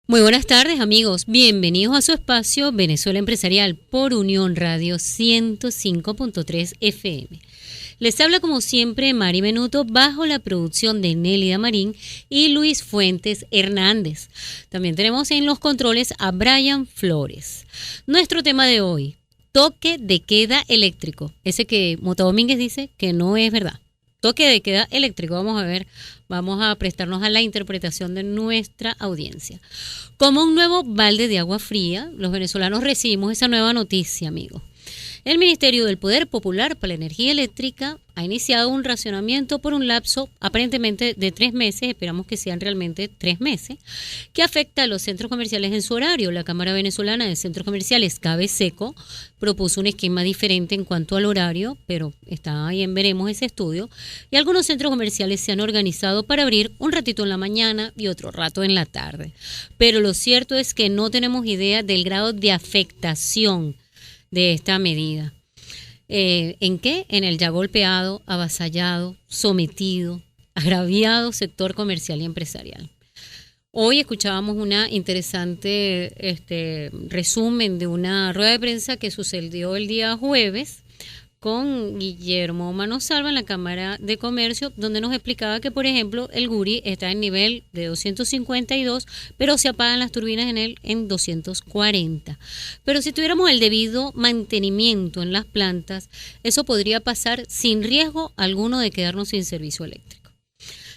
Muy buenas tardes, amigos. Bienvenidos a su espacio Venezuela Empresarial por Unión Radio 105.3 FM. Les habla como siempre Mari Menuto bajo la producción de Nélida Marín y Luis Fuentes Hernández. También tenemos en los controles a Brian Flores. Nuestro tema de hoy, toque de queda eléctrico. Ese que Mota Domínguez dice que no es verdad. Toque de queda eléctrico. Vamos a prestarnos a la interpretación de nuestra audiencia. Como un nuevo balde de agua fría, los venezolanos recibimos esa nueva noticia, amigos. El Ministerio del Poder Popular para la Energía Eléctrica ha iniciado un racionamiento por un lapso aparentemente de 3 meses, esperamos que sean realmente 3 meses, que afecta a los centros comerciales en su horario. La Cámara Venezolana de Centros Comerciales, CABECECO, propuso un esquema diferente en cuanto al horario, pero está ahí en veremos ese estudio, y algunos centros comerciales se han organizado para abrir un ratito en la mañana y otro rato en la tarde. Pero lo cierto es que no tenemos idea del grado de afectación de esta medida. ¿En qué? En el ya golpeado, avasallado, sometido, agraviado sector comercial y empresarial. Hoy escuchábamos una interesante resumen de una rueda de prensa que sucedió el día jueves con Guillermo Manosalva en la Cámara de Comercio, donde nos explicaba que, por ejemplo, el Guri está en nivel de 252, pero se apagan las turbinas en él en 240. Pero si tuviéramos el debido mantenimiento en las plantas, eso podría pasar sin riesgo alguno de quedarnos sin servicio eléctrico.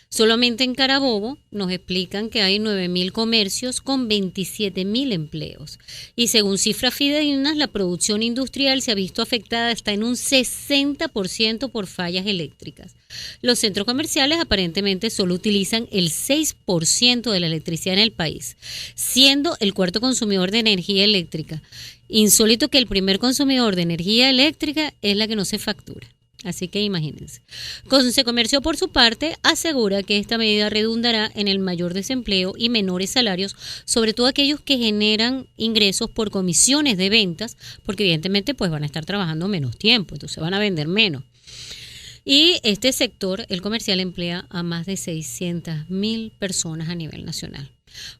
Solamente en Carabobo nos explican que hay 9.000 comercios con 27.000 empleos. Y según cifras fidedignas, la producción industrial se ha visto afectada hasta en un 60% por fallas eléctricas. Los centros comerciales aparentemente solo utilizan el 6% de la electricidad en el país, siendo el cuarto consumidor de energía eléctrica. Insólito que el primer consumidor de energía eléctrica es la que no se factura. Así que imagínense. Concecomercio, por su parte, asegura que esta medida redundará en el mayor desempleo y menores salarios, sobre todo aquellos que generan ingresos por comisiones de ventas, porque evidentemente pues van a estar trabajando menos tiempo, entonces van a vender menos. Y este sector, el comercial, emplea a más de 600.000 personas a nivel nacional.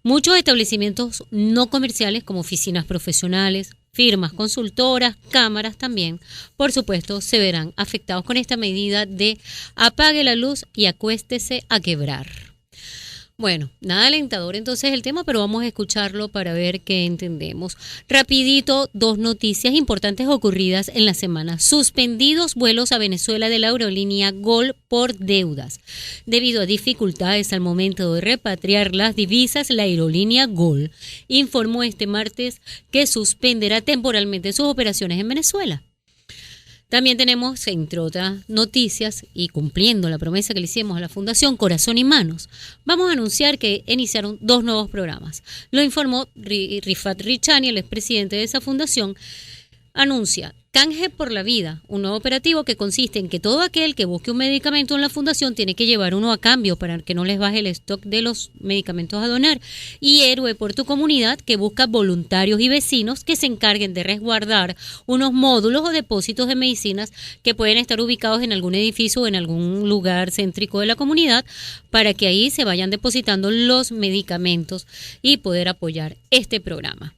Muchos establecimientos no comerciales como oficinas profesionales, firmas consultoras, cámaras también, por supuesto, se verán afectados con esta medida de apague la luz y acuéstese a quebrar. Bueno, nada alentador entonces el tema, pero vamos a escucharlo para ver qué entendemos. Rapidito, 2 noticias importantes ocurridas en la semana. Suspendidos vuelos a Venezuela de la aerolínea GOL por deudas. Debido a dificultades al momento de repatriar las divisas, la aerolínea GOL informó este martes que suspenderá temporalmente sus operaciones en Venezuela. También tenemos, entre otras noticias, y cumpliendo la promesa que le hicimos a la Fundación Corazón y Manos, vamos a anunciar que iniciaron 2 nuevos programas. Lo informó Rifat Richani, el expresidente de esa fundación. Anuncia Canje por la Vida, un nuevo operativo que consiste en que todo aquel que busque un medicamento en la fundación tiene que llevar uno a cambio para que no les baje el stock de los medicamentos a donar. Y Héroe por tu Comunidad, que busca voluntarios y vecinos que se encarguen de resguardar unos módulos o depósitos de medicinas que pueden estar ubicados en algún edificio o en algún lugar céntrico de la comunidad, para que ahí se vayan depositando los medicamentos y poder apoyar este programa.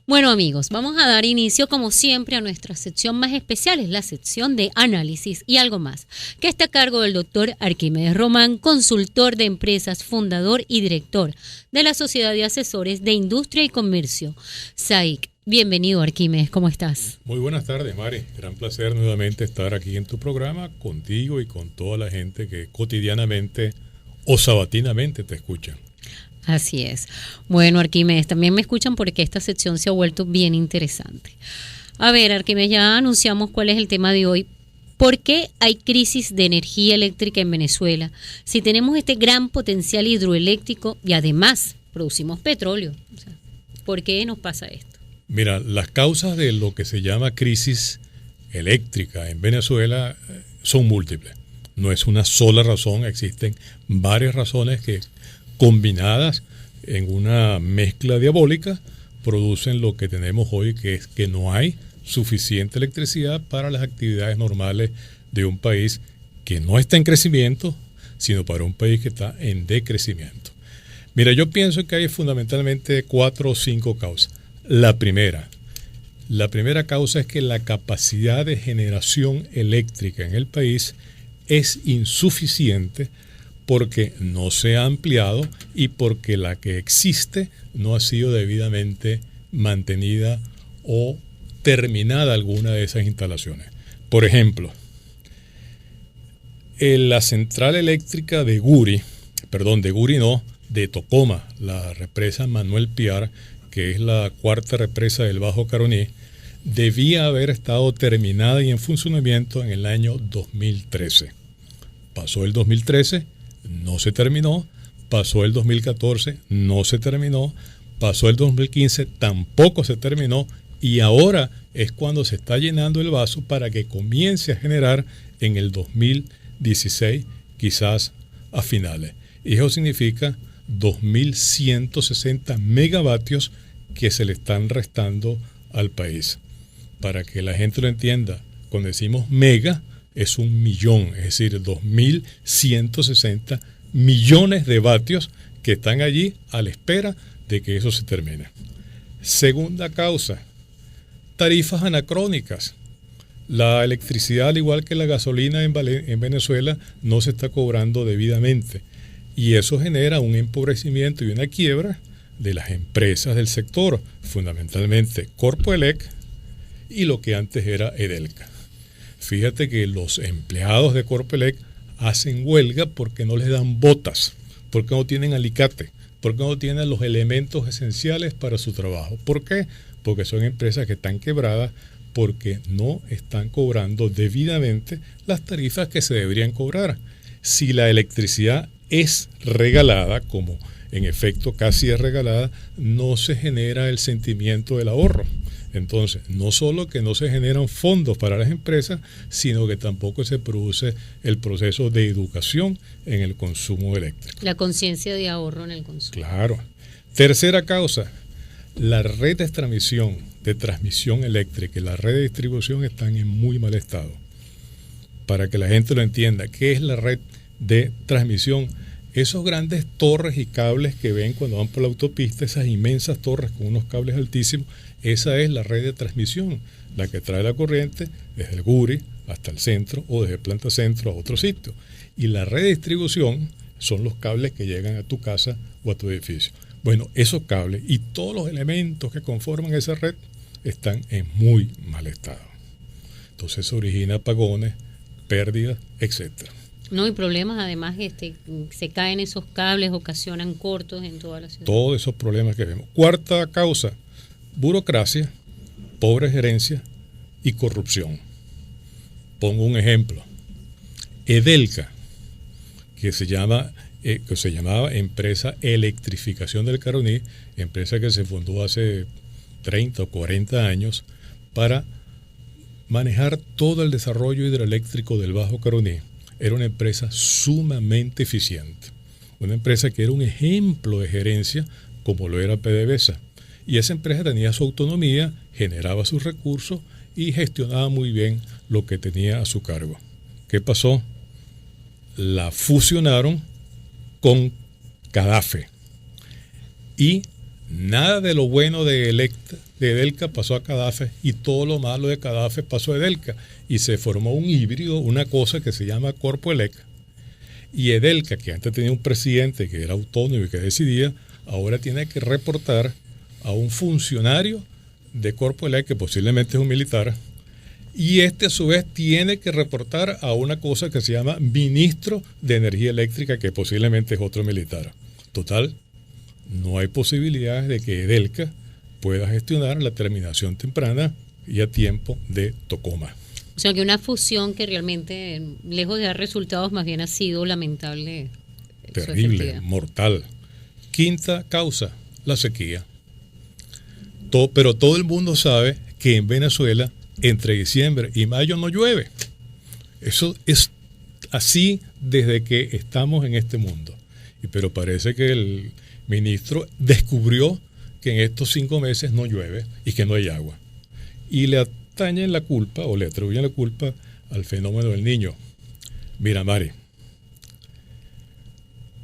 Bueno, amigos, vamos a dar inicio como siempre a nuestra sección más especial, es la sección de análisis y algo más, que está a cargo del doctor Arquímedes Román, consultor de empresas, fundador y director de la Sociedad de Asesores de Industria y Comercio, SAIC. Bienvenido, Arquímedes, ¿cómo estás? Muy buenas tardes, Mari. Gran placer nuevamente estar aquí en tu programa contigo y con toda la gente que cotidianamente o sabatinamente te escucha. Así es. Bueno, Arquímedes, también me escuchan porque esta sección se ha vuelto bien interesante. A ver, Arquímedes, ya anunciamos cuál es el tema de hoy. ¿Por qué hay crisis de energía eléctrica en Venezuela si tenemos este gran potencial hidroeléctrico y además producimos petróleo? O sea, ¿por qué nos pasa esto? Mira, las causas de lo que se llama crisis eléctrica en Venezuela son múltiples. No es una sola razón, existen varias razones que combinadas en una mezcla diabólica producen lo que tenemos hoy, que es que no hay suficiente electricidad para las actividades normales de un país que no está en crecimiento, sino para un país que está en decrecimiento. Mira, yo pienso que hay fundamentalmente 4 o 5 causas. La primera causa es que la capacidad de generación eléctrica en el país es insuficiente porque no se ha ampliado y porque la que existe no ha sido debidamente mantenida o terminada alguna de esas instalaciones. Por ejemplo, en la central eléctrica de Tocoma, la represa Manuel Piar, que es la cuarta represa del Bajo Caroní, debía haber estado terminada y en funcionamiento en el año 2013. Pasó el 2013, no se terminó. Pasó el 2014, no se terminó. Pasó el 2015, tampoco se terminó. Y ahora es cuando se está llenando el vaso para que comience a generar en el 2016, quizás a finales. Y eso significa 2.160 megavatios que se le están restando al país. Para que la gente lo entienda, cuando decimos mega, es 1 millón, es decir, 2.160 millones de vatios que están allí a la espera de que eso se termine. Segunda causa, tarifas anacrónicas. La electricidad, al igual que la gasolina en Venezuela, no se está cobrando debidamente. Y eso genera un empobrecimiento y una quiebra de las empresas del sector, fundamentalmente Corpoelec y lo que antes era Edelca. Fíjate que los empleados de Corpoelec hacen huelga porque no les dan botas, porque no tienen alicate, porque no tienen los elementos esenciales para su trabajo. ¿Por qué? Porque son empresas que están quebradas porque no están cobrando debidamente las tarifas que se deberían cobrar. Si la electricidad es regalada, como en efecto casi es regalada, no se genera el sentimiento del ahorro. Entonces, no solo que no se generan fondos para las empresas, sino que tampoco se produce el proceso de educación en el consumo eléctrico. La conciencia de ahorro en el consumo. Claro. Tercera causa, la red de transmisión eléctrica y la red de distribución están en muy mal estado. Para que la gente lo entienda, ¿qué es la red de transmisión? Esos grandes torres y cables que ven cuando van por la autopista, esas inmensas torres con unos cables altísimos, esa es la red de transmisión, la que trae la corriente desde el Guri hasta el centro o desde Planta Centro a otro sitio. Y la red de distribución son los cables que llegan a tu casa o a tu edificio. Bueno, esos cables y todos los elementos que conforman esa red están en muy mal estado. Entonces eso origina apagones, pérdidas, etcétera. No, y problemas además, se caen esos cables, ocasionan cortos en toda la ciudad. Todos esos problemas que vemos. Cuarta causa, burocracia, pobre gerencia y corrupción. Pongo un ejemplo. Edelca, que se llamaba Empresa Electrificación del Caroní, empresa que se fundó hace 30 o 40 años para manejar todo el desarrollo hidroeléctrico del Bajo Caroní. Era una empresa sumamente eficiente, una empresa que era un ejemplo de gerencia como lo era PDVSA. Y esa empresa tenía su autonomía, generaba sus recursos y gestionaba muy bien lo que tenía a su cargo. ¿Qué pasó? La fusionaron con Cadafe. Y nada de lo bueno de Edelca pasó a Cadafe y todo lo malo de Cadafe pasó a Edelca. Y se formó un híbrido, una cosa que se llama Corpoelec. Y Edelca, que antes tenía un presidente que era autónomo y que decidía, ahora tiene que reportar a un funcionario de Corpoelec, que posiblemente es un militar, y a su vez tiene que reportar a una cosa que se llama ministro de Energía Eléctrica, que posiblemente es otro militar. Total, no hay posibilidades de que Edelca pueda gestionar la terminación temprana y a tiempo de Tocoma. O sea que una fusión que realmente, lejos de dar resultados, más bien ha sido lamentable. Terrible, mortal. Quinta causa, la sequía. Pero todo el mundo sabe que en Venezuela entre diciembre y mayo no llueve. Eso es así desde que estamos en este mundo. Pero parece que el ministro descubrió que en estos 5 meses no llueve y que no hay agua. Y le atañen la culpa o le atribuyen la culpa al fenómeno del Niño. Mira, Mari,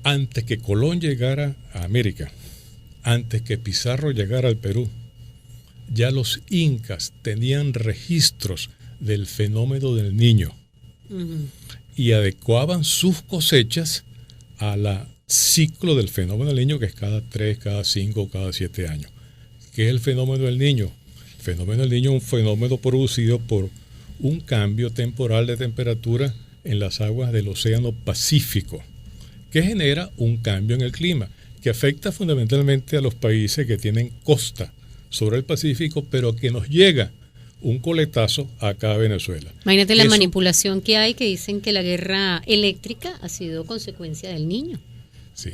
Antes que Colón llegara a América, antes que Pizarro llegara al Perú, ya los incas tenían registros del fenómeno del Niño y adecuaban sus cosechas al ciclo del fenómeno del Niño, que es cada 3, cada 5, cada 7 años. ¿Qué es el fenómeno del Niño? El fenómeno del Niño es un fenómeno producido por un cambio temporal de temperatura en las aguas del Océano Pacífico, que genera un cambio en el clima, que afecta fundamentalmente a los países que tienen costa sobre el Pacífico, pero que nos llega un coletazo acá a Venezuela. Imagínate la manipulación que hay, que dicen que la guerra eléctrica ha sido consecuencia del Niño. Sí,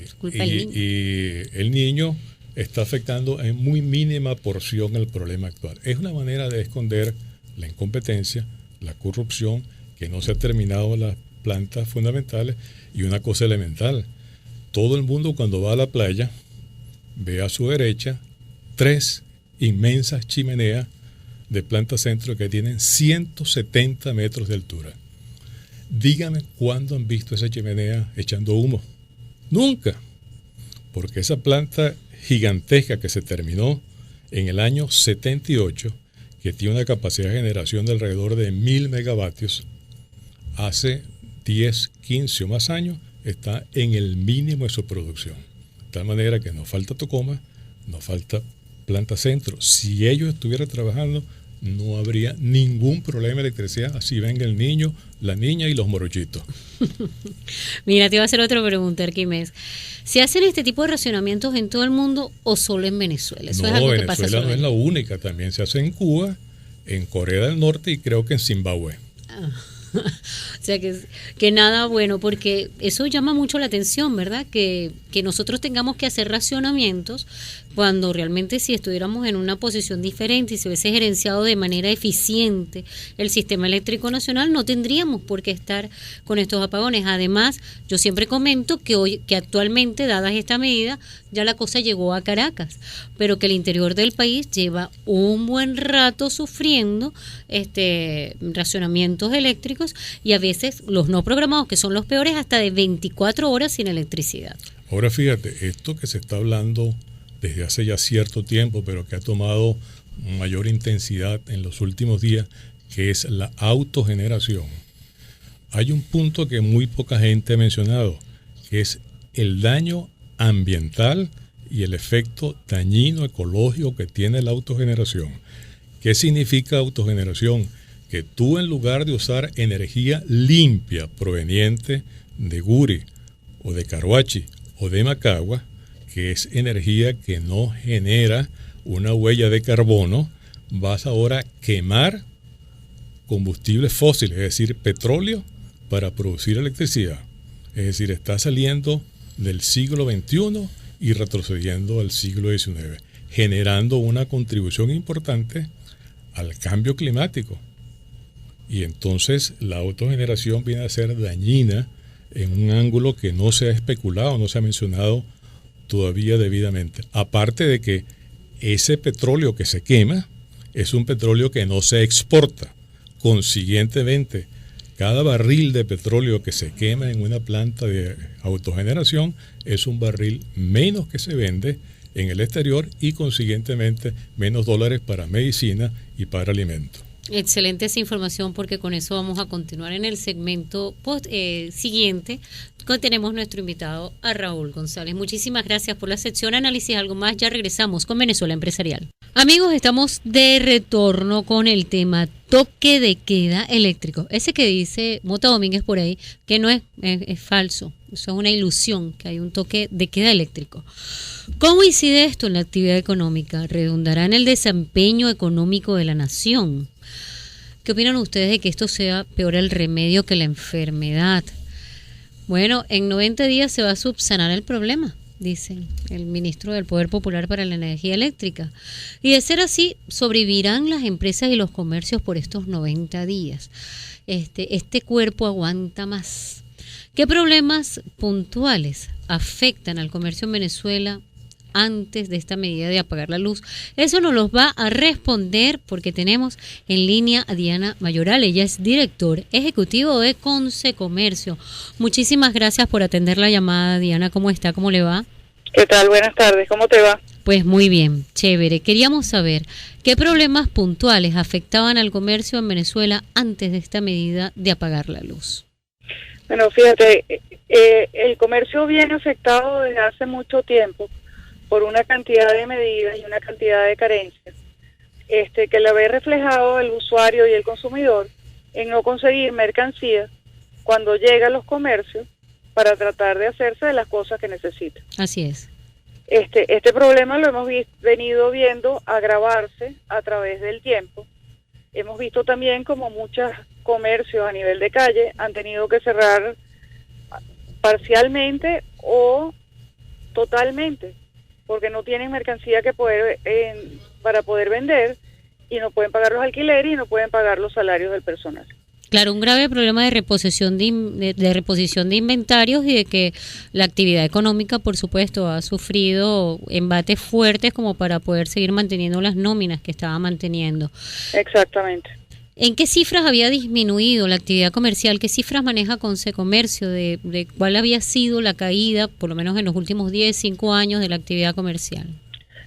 y el Niño está afectando en muy mínima porción el problema actual. Es una manera de esconder la incompetencia, la corrupción, que no se ha terminado las plantas fundamentales, y una cosa elemental. Todo el mundo cuando va a la playa ve a su derecha 3 inmensas chimeneas de planta centro que tienen 170 metros de altura. Dígame cuándo han visto esa chimenea echando humo. Nunca, porque esa planta gigantesca que se terminó en el año 78, que tiene una capacidad de generación de alrededor de 1000 megavatios, hace 10, 15 o más años está en el mínimo de su producción. De tal manera que nos falta Tocoma, nos falta planta centro. Si ellos estuvieran trabajando, no habría ningún problema de electricidad, así venga el niño, la niña y los morochitos. Mira, te iba a hacer otra pregunta, Arquímedes. ¿Se hacen este tipo de racionamientos en todo el mundo o solo en Venezuela? Eso no, es algo Venezuela que pasa no es la única, también se hace en Cuba, en Corea del Norte y creo que en Zimbabue. O sea que nada bueno, porque eso llama mucho la atención, ¿verdad? Que nosotros tengamos que hacer racionamientos cuando realmente si estuviéramos en una posición diferente y se hubiese gerenciado de manera eficiente el sistema eléctrico nacional, no tendríamos por qué estar con estos apagones. Además, yo siempre comento que actualmente, dadas esta medida, ya la cosa llegó a Caracas, pero que el interior del país lleva un buen rato sufriendo racionamientos eléctricos, y a veces los no programados, que son los peores, hasta de 24 horas sin electricidad. Ahora fíjate, esto que se está hablando desde hace ya cierto tiempo, pero que ha tomado mayor intensidad en los últimos días, que es la autogeneración. Hay un punto que muy poca gente ha mencionado, que es el daño ambiental y el efecto dañino ecológico que tiene la autogeneración. ¿Qué significa autogeneración? Que tú, en lugar de usar energía limpia proveniente de Guri o de Caruachi o de Macagua, que es energía que no genera una huella de carbono, vas ahora a quemar combustibles fósiles, es decir, petróleo, para producir electricidad. Es decir, está saliendo del siglo XXI y retrocediendo al siglo XIX, generando una contribución importante al cambio climático. Y entonces la autogeneración viene a ser dañina en un ángulo que no se ha especulado, no se ha mencionado todavía debidamente. Aparte de que ese petróleo que se quema es un petróleo que no se exporta. Consiguientemente, cada barril de petróleo que se quema en una planta de autogeneración es un barril menos que se vende en el exterior y consiguientemente menos dólares para medicina y para alimentos. Excelente esa información, porque con eso vamos a continuar en el segmento siguiente. Tenemos nuestro invitado a Raúl González. Muchísimas gracias por la sección análisis. Algo más, ya regresamos con Venezuela Empresarial. Amigos, estamos de retorno con el tema toque de queda eléctrico. Ese que dice Mota Domínguez por ahí, que no es falso. Eso es una ilusión, que hay un toque de queda eléctrico. ¿Cómo incide esto en la actividad económica? ¿Redundará en el desempeño económico de la nación? ¿Qué opinan ustedes de que esto sea peor el remedio que la enfermedad? Bueno, en 90 días se va a subsanar el problema, dice el ministro del Poder Popular para la Energía Eléctrica. Y de ser así, sobrevivirán las empresas y los comercios por estos 90 días. Este cuerpo aguanta más. ¿Qué problemas puntuales afectan al comercio en Venezuela antes de esta medida de apagar la luz? Eso nos los va a responder porque tenemos en línea a Diana Mayoral. Ella es director ejecutivo de Consecomercio. Muchísimas gracias por atender la llamada, Diana. ¿Cómo está? ¿Cómo le va? ¿Qué tal? Buenas tardes. ¿Cómo te va? Pues muy bien, chévere. Queríamos saber qué problemas puntuales afectaban al comercio en Venezuela antes de esta medida de apagar la luz. Bueno, fíjate, el comercio viene afectado desde hace mucho tiempo por una cantidad de medidas y una cantidad de carencias que la ve reflejado el usuario y el consumidor en no conseguir mercancía cuando llega a los comercios para tratar de hacerse de las cosas que necesita. Así es. Este problema lo hemos venido viendo agravarse a través del tiempo. Hemos visto también como muchos comercios a nivel de calle han tenido que cerrar parcialmente o totalmente, porque no tienen mercancía para poder vender y no pueden pagar los alquileres y no pueden pagar los salarios del personal. Claro, un grave problema de reposición de reposición de inventarios y de que la actividad económica, por supuesto, ha sufrido embates fuertes como para poder seguir manteniendo las nóminas que estaba manteniendo. Exactamente. ¿En qué cifras había disminuido la actividad comercial? ¿Qué cifras maneja Consecomercio? ¿De cuál había sido la caída, por lo menos en los últimos 10, 5 años, de la actividad comercial?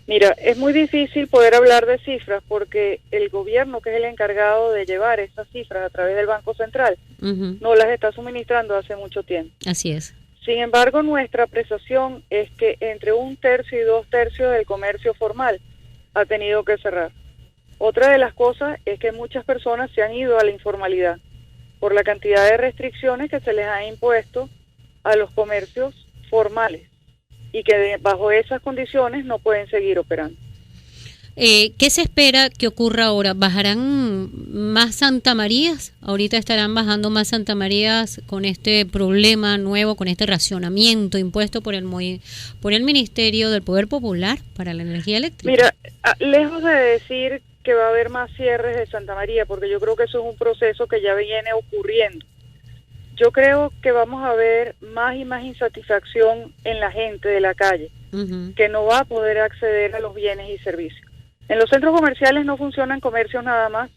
Mira, es muy difícil poder hablar de cifras porque el gobierno, que es el encargado de llevar esas cifras a través del Banco Central, no las está suministrando hace mucho tiempo. Así es. Sin embargo, nuestra apreciación es que entre 1/3 y 2/3 del comercio formal ha tenido que cerrar. Otra de las cosas es que muchas personas se han ido a la informalidad por la cantidad de restricciones que se les han impuesto a los comercios formales y que bajo esas condiciones no pueden seguir operando. ¿Qué se espera que ocurra ahora? ¿Bajarán más Santa Marías? Ahorita estarán bajando más Santa Marías con este problema nuevo, con este racionamiento impuesto por el Ministerio del Poder Popular para la Energía Eléctrica. Mira, lejos de decir que va a haber más cierres de Santa María, porque yo creo que eso es un proceso que ya viene ocurriendo. Yo creo que vamos a ver más y más insatisfacción en la gente de la calle, que no va a poder acceder a los bienes y servicios. En los centros comerciales no funcionan comercios nada más.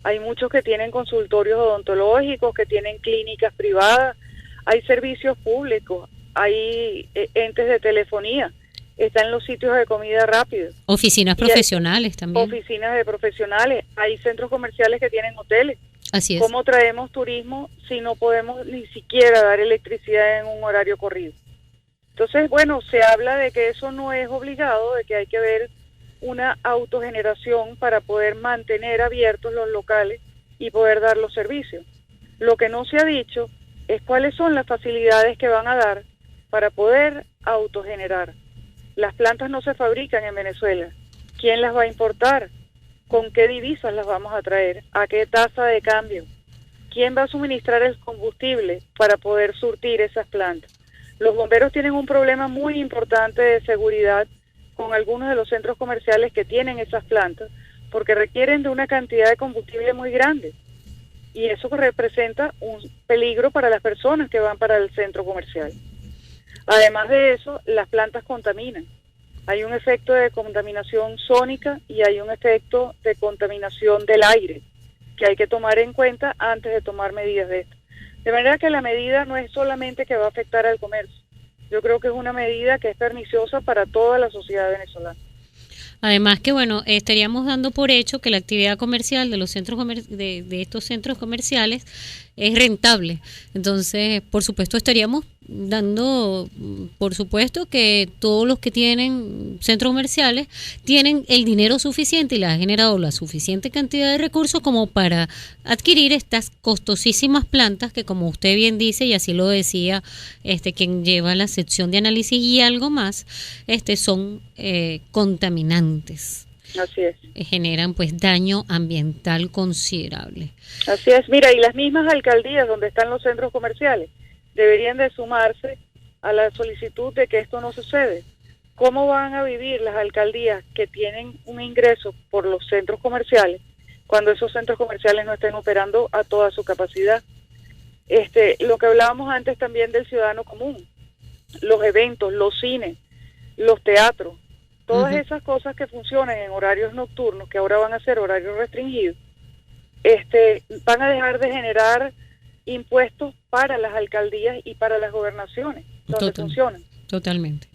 Hay muchos que tienen consultorios odontológicos, que tienen clínicas privadas, hay servicios públicos, hay entes de telefonía, están los sitios de comida rápida. Oficinas profesionales también. Oficinas de profesionales, hay centros comerciales que tienen hoteles. Así es. ¿Cómo traemos turismo si no podemos ni siquiera dar electricidad en un horario corrido? Entonces, bueno, se habla de que eso no es obligado, de que hay que ver una autogeneración para poder mantener abiertos los locales y poder dar los servicios. Lo que no se ha dicho es cuáles son las facilidades que van a dar para poder autogenerar. Las plantas no se fabrican en Venezuela. ¿Quién las va a importar? ¿Con qué divisas las vamos a traer? ¿A qué tasa de cambio? ¿Quién va a suministrar el combustible para poder surtir esas plantas? Los bomberos tienen un problema muy importante de seguridad con algunos de los centros comerciales que tienen esas plantas, porque requieren de una cantidad de combustible muy grande. Y eso representa un peligro para las personas que van para el centro comercial. Además de eso, las plantas contaminan. Hay un efecto de contaminación sónica y hay un efecto de contaminación del aire que hay que tomar en cuenta antes de tomar medidas de esto. De manera que la medida no es solamente que va a afectar al comercio. Yo creo que es una medida que es perniciosa para toda la sociedad venezolana. Además que, bueno, estaríamos dando por hecho que la actividad comercial de los centros de estos centros comerciales es rentable. Entonces, por supuesto, estaríamos dando, por supuesto, que todos los que tienen centros comerciales tienen el dinero suficiente y les ha generado la suficiente cantidad de recursos como para adquirir estas costosísimas plantas que, como usted bien dice, y así lo decía quien lleva la sección de análisis y algo más, son contaminantes. Así es. Generan pues daño ambiental considerable. Así es. Mira, y las mismas alcaldías donde están los centros comerciales deberían de sumarse a la solicitud de que esto no sucede. ¿Cómo van a vivir las alcaldías que tienen un ingreso por los centros comerciales cuando esos centros comerciales no estén operando a toda su capacidad? Lo que hablábamos antes también del ciudadano común, los eventos, los cines. los teatros, todas esas cosas que funcionan en horarios nocturnos, que ahora van a ser horarios restringidos, van a dejar de generar impuestos para las alcaldías y para las gobernaciones, donde funcionan. Totalmente.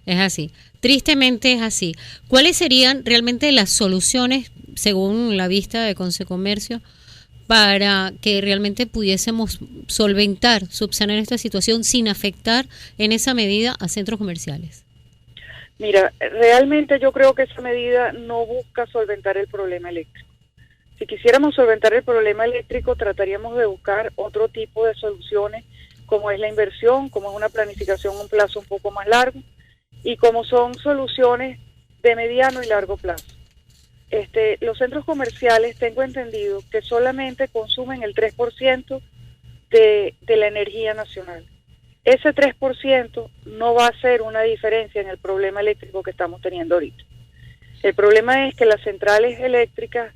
Es así. Tristemente es así. ¿Cuáles serían realmente las soluciones, según la vista de Consecomercio, para que realmente pudiésemos solventar, subsanar esta situación sin afectar en esa medida a centros comerciales? Mira, realmente yo creo que esa medida no busca solventar el problema eléctrico. Si quisiéramos solventar el problema eléctrico, trataríamos de buscar otro tipo de soluciones, como es la inversión, como es una planificación a un plazo un poco más largo, y como son soluciones de mediano y largo plazo. Los centros comerciales, tengo entendido, que solamente consumen el 3% de la energía nacional. Ese 3% no va a hacer una diferencia en el problema eléctrico que estamos teniendo ahorita. El problema es que las centrales eléctricas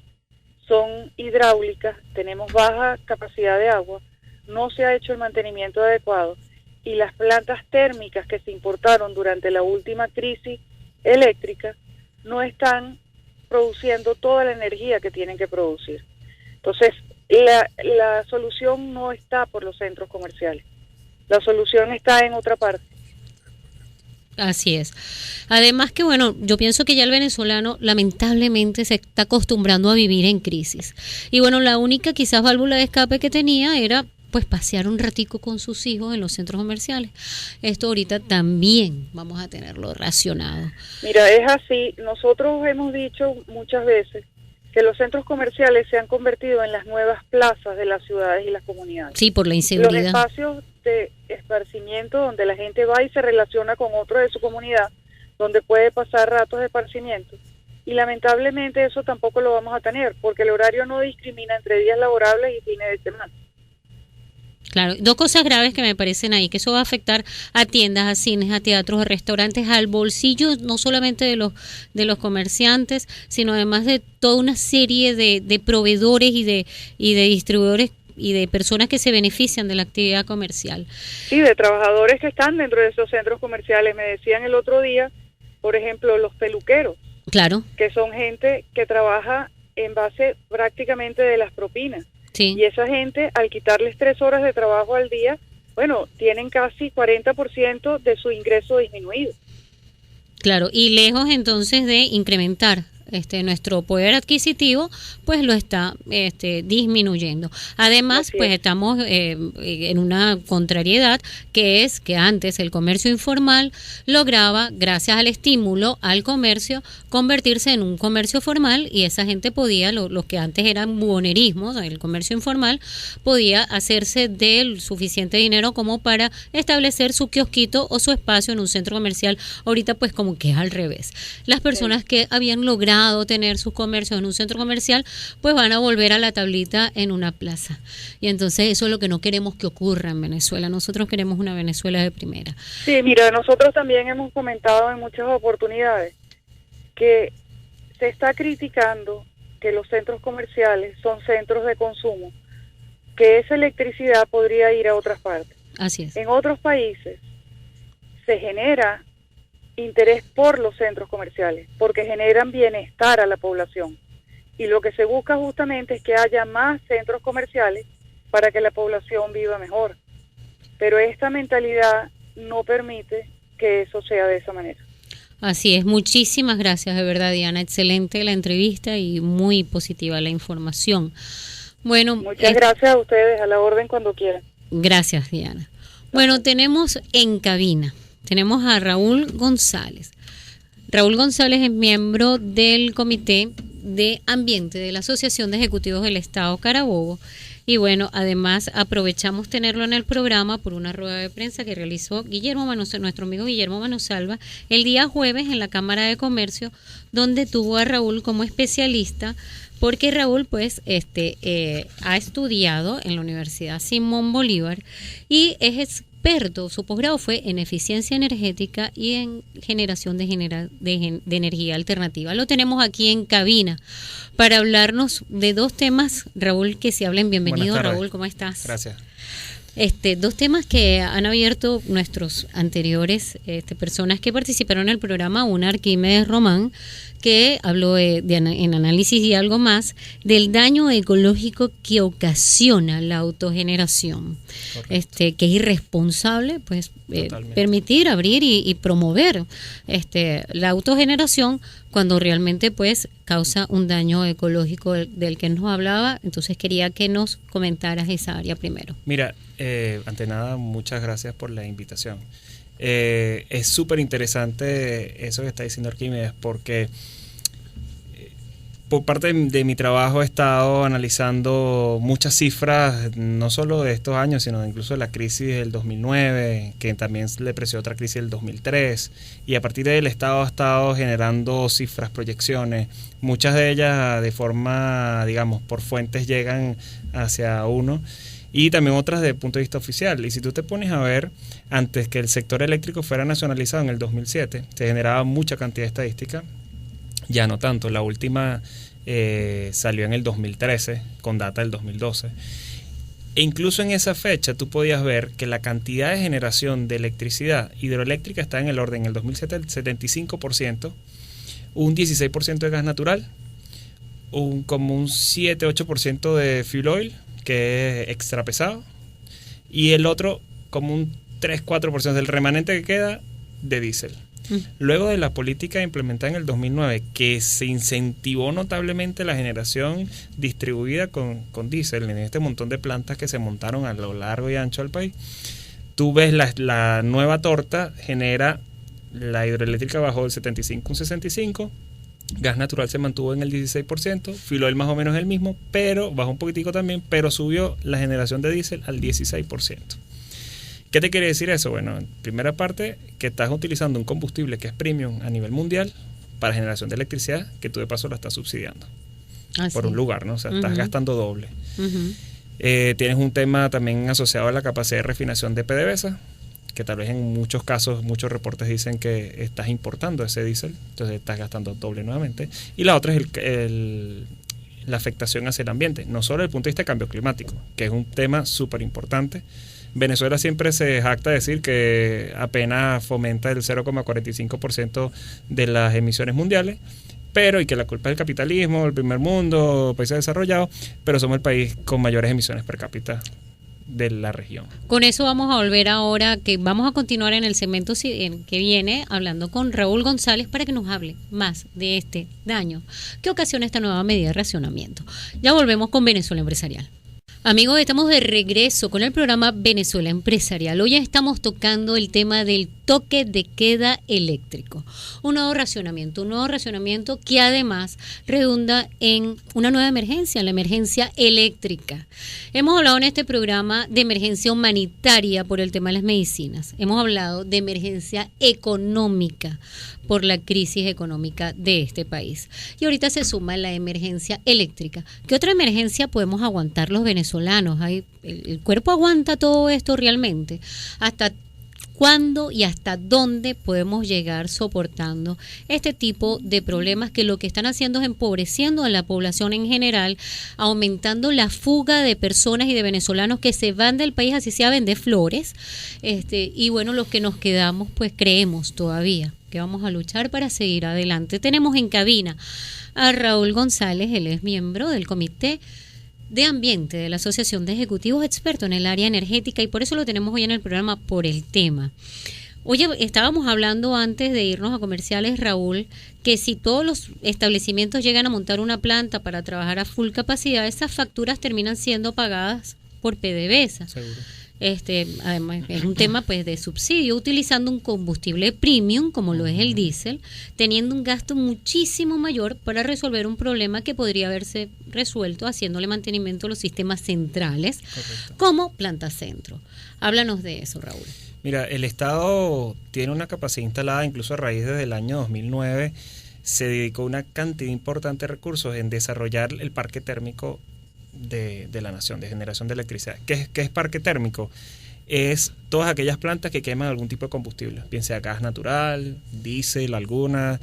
son hidráulicas, tenemos baja capacidad de agua, no se ha hecho el mantenimiento adecuado y las plantas térmicas que se importaron durante la última crisis eléctrica no están produciendo toda la energía que tienen que producir. Entonces, la solución no está por los centros comerciales. La solución está en otra parte. Así es. Además que, bueno, yo pienso que ya el venezolano lamentablemente se está acostumbrando a vivir en crisis. Y bueno, la única quizás válvula de escape que tenía era pues pasear un ratico con sus hijos en los centros comerciales. Esto ahorita también vamos a tenerlo racionado. Mira, es así. Nosotros hemos dicho muchas veces que los centros comerciales se han convertido en las nuevas plazas de las ciudades y las comunidades. Sí, por la inseguridad. Los espacios de esparcimiento donde la gente va y se relaciona con otros de su comunidad, donde puede pasar ratos de esparcimiento. Y lamentablemente eso tampoco lo vamos a tener, porque el horario no discrimina entre días laborables y fines de semana. Claro, dos cosas graves que me parecen ahí, que eso va a afectar a tiendas, a cines, a teatros, a restaurantes, al bolsillo no solamente de los comerciantes, sino además de toda una serie de proveedores y de distribuidores y de personas que se benefician de la actividad comercial. Sí, de trabajadores que están dentro de esos centros comerciales. Me decían el otro día, por ejemplo, los peluqueros. Claro. Que son gente que trabaja en base prácticamente de las propinas. Sí. Y esa gente, al quitarles 3 horas de trabajo al día, bueno, tienen casi 40% de su ingreso disminuido. Claro, y lejos entonces de incrementar nuestro poder adquisitivo, pues lo está disminuyendo. Además, pues estamos en una contrariedad, que es que antes el comercio informal lograba, gracias al estímulo al comercio, convertirse en un comercio formal, y esa gente podía, los que antes eran buhonerismos, el comercio informal, podía hacerse del suficiente dinero como para establecer su kiosquito o su espacio en un centro comercial. Ahorita pues como que es al revés. Las personas que habían logrado tener sus comercios en un centro comercial, pues van a volver a la tablita en una plaza. Y entonces eso es lo que no queremos que ocurra en Venezuela. Nosotros queremos una Venezuela de primera. Sí, mira, nosotros también hemos comentado en muchas oportunidades que se está criticando que los centros comerciales son centros de consumo, que esa electricidad podría ir a otras partes. Así es. En otros países se genera interés por los centros comerciales, porque generan bienestar a la población. Y lo que se busca justamente es que haya más centros comerciales para que la población viva mejor. Pero esta mentalidad no permite que eso sea de esa manera. Así es, muchísimas gracias, de verdad, Diana. Excelente la entrevista y muy positiva la información. Bueno, muchas gracias a ustedes, a la orden cuando quieran. Gracias, Diana. Bueno, tenemos en cabina, tenemos a Raúl González. Raúl González es miembro del Comité de Ambiente de la Asociación de Ejecutivos del Estado Carabobo. Y bueno, además aprovechamos tenerlo en el programa por una rueda de prensa que realizó nuestro amigo Guillermo Manosalva, el día jueves en la Cámara de Comercio, donde tuvo a Raúl como especialista, porque Raúl pues ha estudiado en la Universidad Simón Bolívar y es experto, su posgrado fue en eficiencia energética y en generación de energía alternativa. Lo tenemos aquí en cabina para hablarnos de dos temas, Raúl, que se hablen. Bienvenido, Raúl, ¿cómo estás? Gracias. Dos temas que han abierto nuestros anteriores personas que participaron en el programa, una Arquímedes Román, que habló en análisis y algo más del daño ecológico que ocasiona la autogeneración, que es irresponsable, pues permitir, abrir y promover la autogeneración cuando realmente pues causa un daño ecológico del que nos hablaba. Entonces quería que nos comentaras esa área primero. Mira, ante nada, muchas gracias por la invitación. Es súper interesante eso que está diciendo Arquímedes, porque por parte de mi trabajo he estado analizando muchas cifras, no solo de estos años, sino incluso de la crisis del 2009, que también le precedió otra crisis del 2003, y a partir de él he estado generando cifras, proyecciones, muchas de ellas de forma, digamos, por fuentes llegan hacia uno, y también otras desde el punto de vista oficial. Y si tú te pones a ver, antes que el sector eléctrico fuera nacionalizado en el 2007, se generaba mucha cantidad de estadística, ya no tanto. La última salió en el 2013, con data del 2012. E incluso en esa fecha tú podías ver que la cantidad de generación de electricidad hidroeléctrica está en el orden, en el 2007 el 75%, un 16% de gas natural, como un 7-8% de fuel oil, que es extra pesado, y el otro como un 3-4% del remanente que queda de diésel. Luego de la política implementada en el 2009, que se incentivó notablemente la generación distribuida con diésel en este montón de plantas que se montaron a lo largo y ancho del país, tú ves la nueva torta genera, la hidroeléctrica bajó del 75 un 65%, gas natural se mantuvo en el 16%, fuel oil más o menos el mismo, pero bajó un poquitico también, pero subió la generación de diésel al 16%. ¿Qué te quiere decir eso? Bueno, en primera parte, que estás utilizando un combustible que es premium a nivel mundial para generación de electricidad, que tú de paso lo estás subsidiando por un lugar, ¿no? O sea, estás gastando doble. Tienes un tema también asociado a la capacidad de refinación de PDVSA, que tal vez en muchos casos, muchos reportes dicen que estás importando ese diésel, entonces estás gastando doble nuevamente. Y la otra es la afectación hacia el ambiente, no solo desde el punto de vista de cambio climático, que es un tema súper importante. Venezuela siempre se jacta de decir que apenas fomenta el 0,45% de las emisiones mundiales, pero y que la culpa es del capitalismo, el primer mundo, países desarrollados, pero somos el país con mayores emisiones per cápita de la región. Con eso vamos a volver ahora, que vamos a continuar en el segmento que viene hablando con Raúl González para que nos hable más de este daño que ocasiona esta nueva medida de racionamiento. Ya volvemos con Venezuela Empresarial. Amigos, estamos de regreso con el programa Venezuela Empresarial. Hoy estamos tocando el tema del toque de queda eléctrico. Un nuevo racionamiento que además redunda en una nueva emergencia, la emergencia eléctrica. Hemos hablado en este programa de emergencia humanitaria por el tema de las medicinas. Hemos hablado de emergencia económica por la crisis económica de este país. Y ahorita se suma la emergencia eléctrica. ¿Qué otra emergencia podemos aguantar los venezolanos? ¿El cuerpo aguanta todo esto realmente? ¿Hasta cuándo y hasta dónde podemos llegar soportando este tipo de problemas que lo que están haciendo es empobreciendo a la población en general, aumentando la fuga de personas y de venezolanos que se van del país, así sea a vender flores, y bueno, los que nos quedamos pues creemos todavía que vamos a luchar para seguir adelante. Tenemos en cabina a Raúl González, él es miembro del Comité de Ambiente de la Asociación de Ejecutivos Expertos en el área energética, y por eso lo tenemos hoy en el programa por el tema. Oye, estábamos hablando antes de irnos a comerciales, Raúl, que si todos los establecimientos llegan a montar una planta para trabajar a full capacidad, esas facturas terminan siendo pagadas por PDVSA. Seguro. Además es un tema pues de subsidio, utilizando un combustible premium como lo es el diésel, teniendo un gasto muchísimo mayor para resolver un problema que podría haberse resuelto haciéndole mantenimiento a los sistemas centrales. Correcto. Como planta centro. Háblanos de eso, Raúl. Mira, el Estado tiene una capacidad instalada, incluso a raíz desde el año 2009 se dedicó una cantidad importante de recursos en desarrollar el parque térmico de la nación, de generación de electricidad. ¿Qué es parque térmico? Es todas aquellas plantas que queman algún tipo de combustible, bien sea gas natural, diésel, algunas,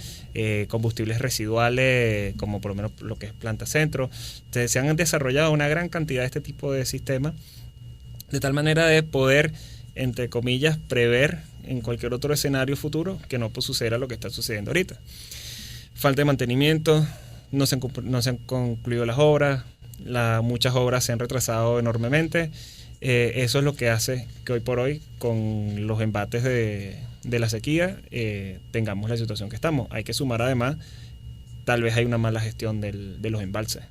combustibles residuales, como por lo menos lo que es planta centro. Entonces, se han desarrollado una gran cantidad de este tipo de sistemas de tal manera de poder, entre comillas, prever en cualquier otro escenario futuro que no suceda lo que está sucediendo ahorita. Falta de mantenimiento, no se han concluido las obras, muchas obras se han retrasado enormemente. Eso es lo que hace que hoy por hoy, con los embates de la sequía, tengamos la situación que estamos. Hay que sumar además, tal vez hay una mala gestión de los embalses.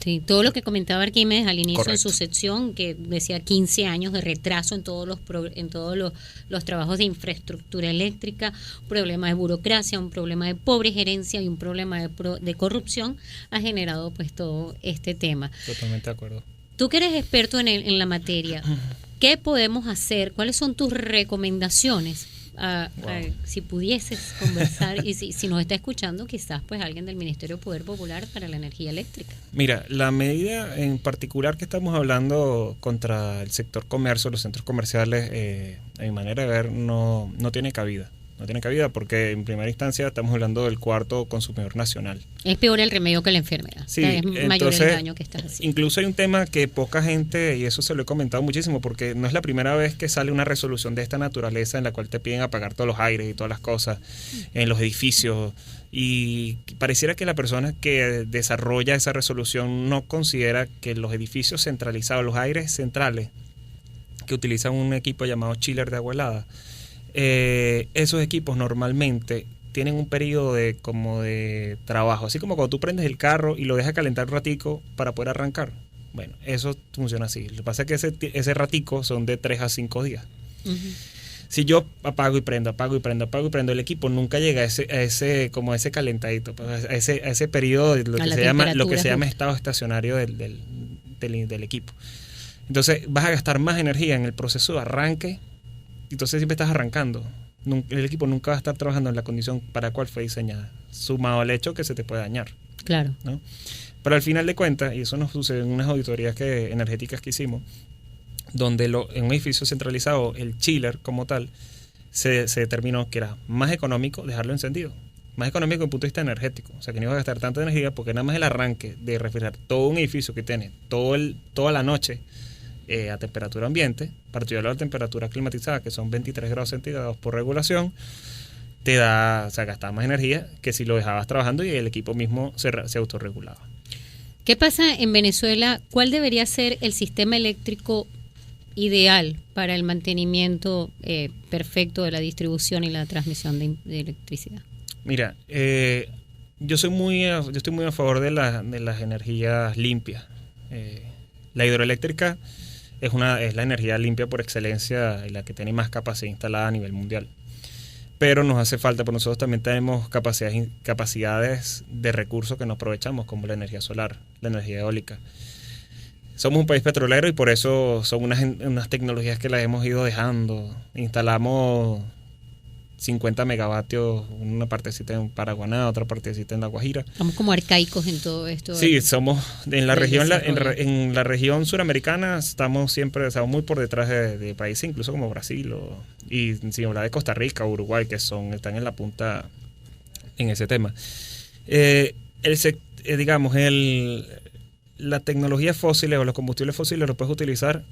Sí, todo lo que comentaba Arquímedes al inicio de su Correcto. sección, que decía 15 años de retraso en todos los trabajos de infraestructura eléctrica, un problema de burocracia, un problema de pobre gerencia y un problema de corrupción, ha generado pues todo este tema. Totalmente de acuerdo. Tú que eres experto en la materia, ¿qué podemos hacer? ¿Cuáles son tus recomendaciones? Si pudieses conversar y si nos está escuchando quizás pues alguien del Ministerio de Poder Popular para la Energía Eléctrica. Mira, la medida en particular que estamos hablando contra el sector comercio, los centros comerciales, a mi manera de ver, no tiene cabida. No tiene cabida porque en primera instancia estamos hablando del cuarto consumidor nacional. Es peor el remedio que la enfermedad. Sí, es mayor entonces, el daño que estás haciendo. Incluso hay un tema que poca gente, y eso se lo he comentado muchísimo, porque no es la primera vez que sale una resolución de esta naturaleza en la cual te piden apagar todos los aires y todas las cosas en los edificios, y pareciera que la persona que desarrolla esa resolución no considera que los edificios centralizados, los aires centrales, que utilizan un equipo llamado chiller de agua helada, esos equipos normalmente tienen un periodo de trabajo, así como cuando tú prendes el carro y lo dejas calentar un ratico para poder arrancar. Bueno, eso funciona así. Lo que pasa es que ese ratico son de 3 a 5 días. Uh-huh. Si yo apago y prendo, el equipo nunca llega a ese calentadito, a ese periodo de lo que se llama estado estacionario del equipo. Entonces vas a gastar más energía en el proceso de arranque. Entonces siempre estás arrancando. El equipo nunca va a estar trabajando en la condición para la cual fue diseñada, sumado al hecho que se te puede dañar. Claro. ¿No? Pero al final de cuentas, y eso nos sucede en unas auditorías energéticas que hicimos, donde en un edificio centralizado, el chiller como tal, se determinó que era más económico dejarlo encendido. Más económico desde el punto de vista energético. O sea, que no iba a gastar tanta energía porque nada más el arranque de refrigerar todo un edificio que tiene toda la noche a temperatura ambiente, partido de la temperatura climatizada, que son 23 grados centígrados por regulación, te da, o sea, gastaba más energía que si lo dejabas trabajando y el equipo mismo se autorregulaba. ¿Qué pasa en Venezuela? ¿Cuál debería ser el sistema eléctrico ideal para el mantenimiento perfecto de la distribución y la transmisión de electricidad? Mira, yo estoy muy a favor de las energías limpias. La hidroeléctrica es la energía limpia por excelencia y la que tiene más capacidad instalada a nivel mundial. Pero nos hace falta, porque nosotros también tenemos capacidades de recursos que no aprovechamos, como la energía solar, la energía eólica. Somos un país petrolero y por eso son unas tecnologías que las hemos ido dejando. Instalamos 50 megavatios, una partecita en Paraguaná, otra partecita en La Guajira. Estamos como arcaicos en todo esto. Sí, somos en la región suramericana, estamos muy por detrás de países incluso como Brasil y sin hablar de Costa Rica o Uruguay, que están en la punta en ese tema. La tecnología fósil o los combustibles fósiles los puedes utilizar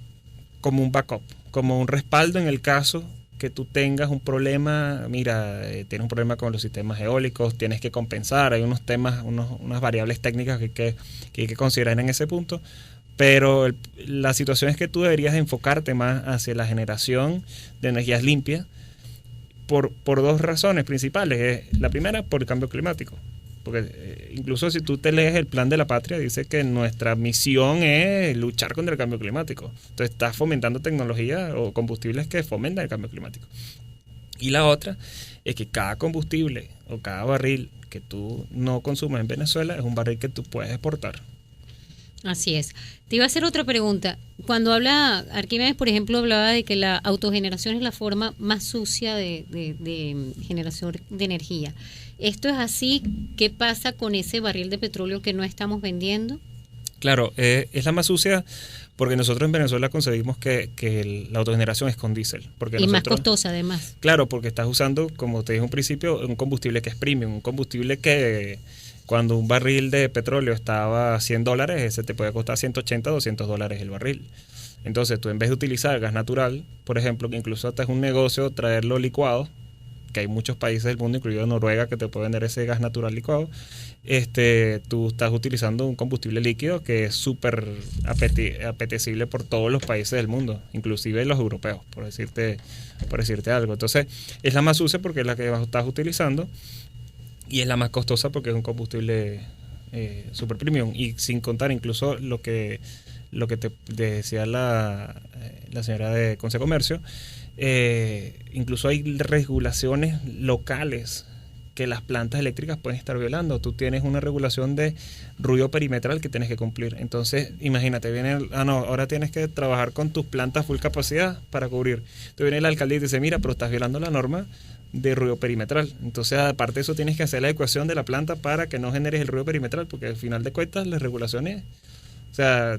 como un backup, como un respaldo en el caso que tú tengas un problema. Mira, tienes un problema con los sistemas eólicos, tienes que compensar, hay unos temas, unas variables técnicas que hay que considerar en ese punto, pero la situación es que tú deberías enfocarte más hacia la generación de energías limpias por dos razones principales. La primera, por el cambio climático. Porque incluso si tú te lees el Plan de la Patria, dice que nuestra misión es luchar contra el cambio climático. Entonces estás fomentando tecnología o combustibles que fomentan el cambio climático. Y la otra es que cada combustible o cada barril que tú no consumes en Venezuela es un barril que tú puedes exportar. Así es. Te iba a hacer otra pregunta. Cuando habla Arquímedes, por ejemplo, hablaba de que la autogeneración es la forma más sucia de generación de energía. ¿Esto es así? ¿Qué pasa con ese barril de petróleo que no estamos vendiendo? Claro, es la más sucia porque nosotros en Venezuela concebimos que la autogeneración es con diésel. Y más costosa además. Claro, porque estás usando, como te dije en un principio, un combustible que es premium, un combustible que cuando un barril de petróleo estaba a $100, ese te puede costar $180, $200 el barril. Entonces tú en vez de utilizar gas natural, por ejemplo, que incluso hasta es un negocio traerlo licuado, que hay muchos países del mundo, incluido Noruega, que te puede vender ese gas natural licuado, tú estás utilizando un combustible líquido que es súper apetecible por todos los países del mundo, inclusive los europeos, por decirte algo. Entonces, es la más sucia porque es la que estás utilizando y es la más costosa porque es un combustible super premium, y sin contar incluso lo que te decía la señora de Concecomercio. Incluso hay regulaciones locales que las plantas eléctricas pueden estar violando. Tú tienes una regulación de ruido perimetral que tienes que cumplir. Entonces, imagínate, ahora tienes que trabajar con tus plantas full capacidad para cubrir. Entonces viene el alcalde y dice, mira, pero estás violando la norma de ruido perimetral. Entonces, aparte de eso, tienes que hacer la adecuación de la planta para que no generes el ruido perimetral, porque al final de cuentas las regulaciones, o sea,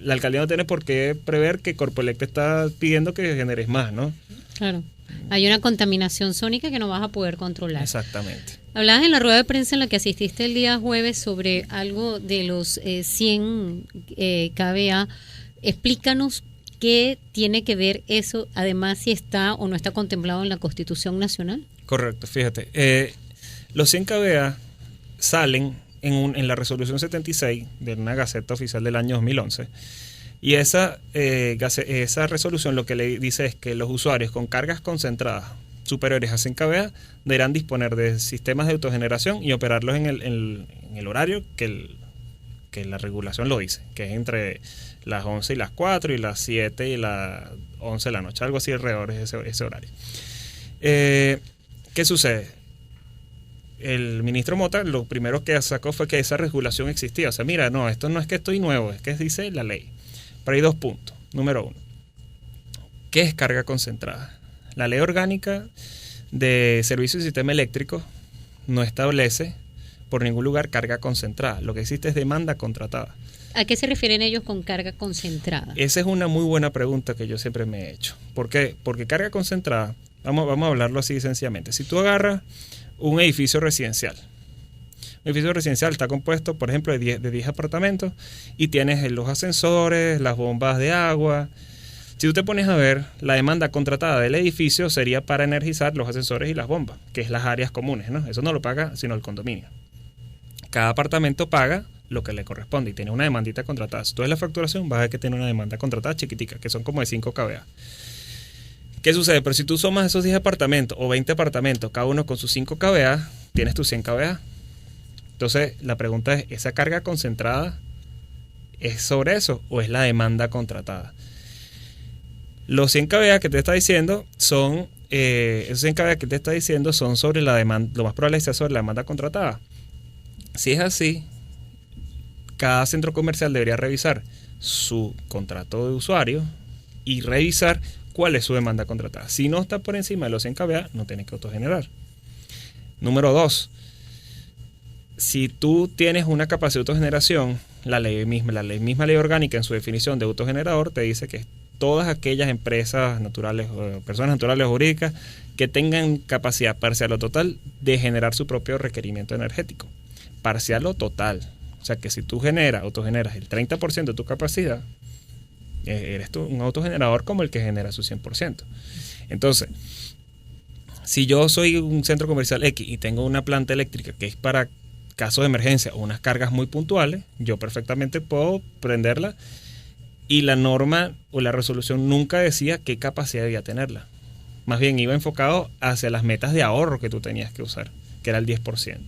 la alcaldía no tiene por qué prever que Corpoelec te está pidiendo que generes más, ¿no? Claro. Hay una contaminación sónica que no vas a poder controlar. Exactamente. Hablabas en la rueda de prensa en la que asististe el día jueves sobre algo de los 100 kVA. Explícanos qué tiene que ver eso, además si está o no está contemplado en la Constitución Nacional. Correcto, fíjate. Los 100 kVA salen en la resolución 76 de una Gaceta Oficial del año 2011, y esa resolución lo que le dice es que los usuarios con cargas concentradas superiores a 100 kVA deberán disponer de sistemas de autogeneración y operarlos en el horario que la regulación lo dice, que es entre las 11 y las 4 y las 7 y las 11 de la noche, algo así alrededor de ese horario. ¿Qué sucede? El ministro Mota lo primero que sacó fue que esa regulación existía. O sea, mira, no, esto no es que estoy nuevo, es que dice la ley. Pero hay 2 puntos. Número 1, ¿qué es carga concentrada? La ley orgánica de servicios y sistema eléctrico no establece por ningún lugar carga concentrada. Lo que existe es demanda contratada. ¿A qué se refieren ellos con carga concentrada? Esa es una muy buena pregunta que yo siempre me he hecho. ¿Por qué? Porque carga concentrada, vamos a hablarlo así sencillamente. Si tú agarras un edificio residencial. Un edificio residencial está compuesto, por ejemplo, de 10 apartamentos y tienes los ascensores, las bombas de agua. Si tú te pones a ver, la demanda contratada del edificio sería para energizar los ascensores y las bombas, que es las áreas comunes, ¿no? Eso no lo paga sino el condominio. Cada apartamento paga lo que le corresponde y tiene una demandita contratada. Si tú ves la facturación, vas a ver que tiene una demanda contratada chiquitica, que son como de 5 kVA. ¿Qué sucede? Pero si tú sumas esos 10 apartamentos o 20 apartamentos, cada uno con sus 5 kVA, tienes tus 100 kVA. Entonces, la pregunta es, ¿esa carga concentrada es sobre eso o es la demanda contratada? Los 100 kVA que te está diciendo son, esos 100 kVA que te está diciendo son sobre la demanda, lo más probable es que sea sobre la demanda contratada. Si es así, cada centro comercial debería revisar su contrato de usuario y revisar cuál es su demanda contratada. Si no está por encima de los 100 kVA, no tiene que autogenerar. Número 2, si tú tienes una capacidad de autogeneración, la ley ley orgánica en su definición de autogenerador te dice que todas aquellas empresas naturales, personas naturales o jurídicas que tengan capacidad parcial o total de generar su propio requerimiento energético. Parcial o total. O sea que si tú autogeneras el 30% de tu capacidad, eres tú un autogenerador como el que genera su 100%. Entonces, si yo soy un centro comercial X y tengo una planta eléctrica que es para casos de emergencia o unas cargas muy puntuales, yo perfectamente puedo prenderla y la norma o la resolución nunca decía qué capacidad debía tenerla. Más bien iba enfocado hacia las metas de ahorro que tú tenías que usar, que era el 10%.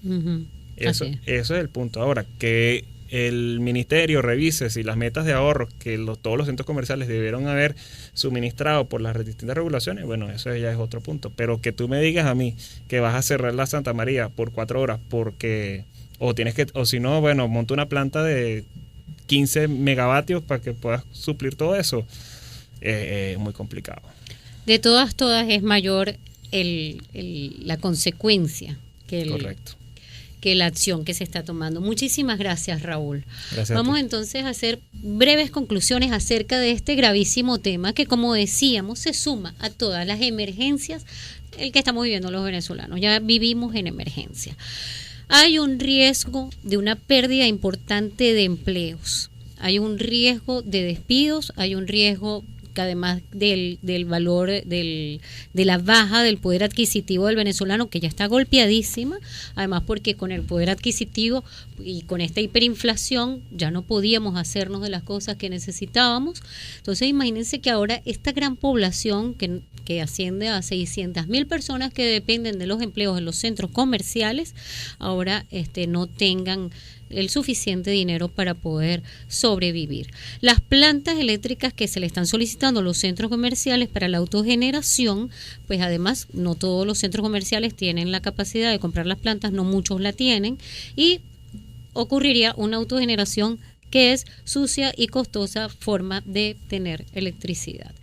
Uh-huh. Eso es el punto. Ahora, que el ministerio revise si las metas de ahorro que todos los centros comerciales debieron haber suministrado por las distintas regulaciones, bueno, eso ya es otro punto. Pero que tú me digas a mí que vas a cerrar la Santa María por 4 horas porque, o si no, bueno, monta una planta de 15 megavatios para que puedas suplir todo eso, es muy complicado. De todas es mayor la consecuencia Correcto. que la acción que se está tomando. Muchísimas gracias, Raúl. Gracias. Vamos entonces a hacer breves conclusiones acerca de este gravísimo tema que, como decíamos, se suma a todas las emergencias el que estamos viviendo los venezolanos. Ya vivimos en emergencia. Hay un riesgo de una pérdida importante de empleos. hay un riesgo de despidos, hay un riesgo que además del valor de la baja del poder adquisitivo del venezolano, que ya está golpeadísima, además porque con el poder adquisitivo y con esta hiperinflación ya no podíamos hacernos de las cosas que necesitábamos. Entonces imagínense que ahora esta gran población que asciende a 600.000 personas que dependen de los empleos en los centros comerciales, ahora no tengan el suficiente dinero para poder sobrevivir. Las plantas eléctricas que se le están solicitando a los centros comerciales para la autogeneración, pues además no todos los centros comerciales tienen la capacidad de comprar las plantas, no muchos la tienen, y ocurriría una autogeneración que es sucia y costosa forma de tener electricidad.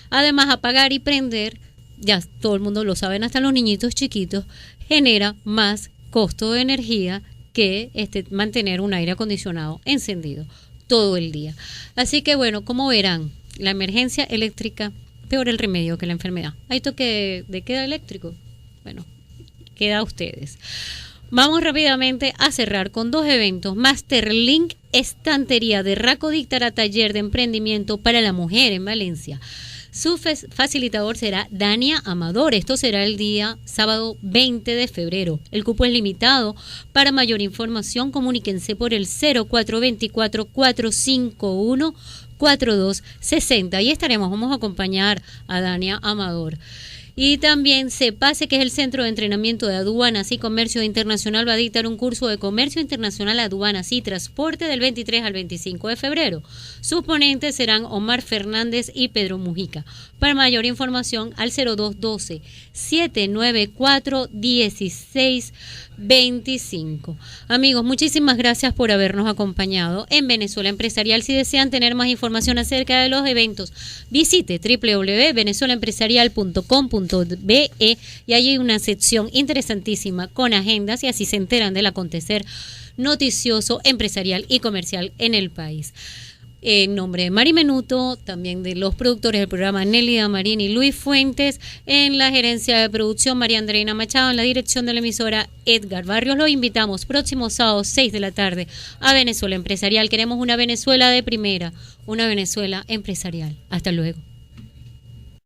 Además, apagar y prender, ya todo el mundo lo saben, hasta los niñitos chiquitos, genera más costo de energía que mantener un aire acondicionado encendido todo el día. Así que bueno, como verán, la emergencia eléctrica, peor el remedio que la enfermedad. ¿Hay toque de queda eléctrico? Bueno, queda a ustedes. Vamos rápidamente a cerrar con 2 eventos. Masterlink Estantería de Raco dictará taller de emprendimiento para la mujer en Valencia. Su facilitador será Dania Amador. Esto será el día sábado 20 de febrero. El cupo es limitado. Para mayor información, comuníquense por el 0424-451-4260. Ahí estaremos. Vamos a acompañar a Dania Amador. Y también CEPACE, que es el Centro de Entrenamiento de Aduanas y Comercio Internacional, va a dictar un curso de Comercio Internacional, Aduanas y Transporte del 23 al 25 de febrero. Sus ponentes serán Omar Fernández y Pedro Mujica. Para mayor información, al 0212-794-1625. Amigos, muchísimas gracias por habernos acompañado en Venezuela Empresarial. Si desean tener más información acerca de los eventos, visite www.venezuelaempresarial.com.be y allí hay una sección interesantísima con agendas y así se enteran del acontecer noticioso, empresarial y comercial en el país. En nombre de Mari Menuto, también de los productores del programa Nélida Marín y Luis Fuentes, en la gerencia de producción María Andreina Machado, en la dirección de la emisora Edgar Barrios, los invitamos próximo sábado 6 de la tarde a Venezuela Empresarial. Queremos una Venezuela de primera, una Venezuela empresarial. Hasta luego.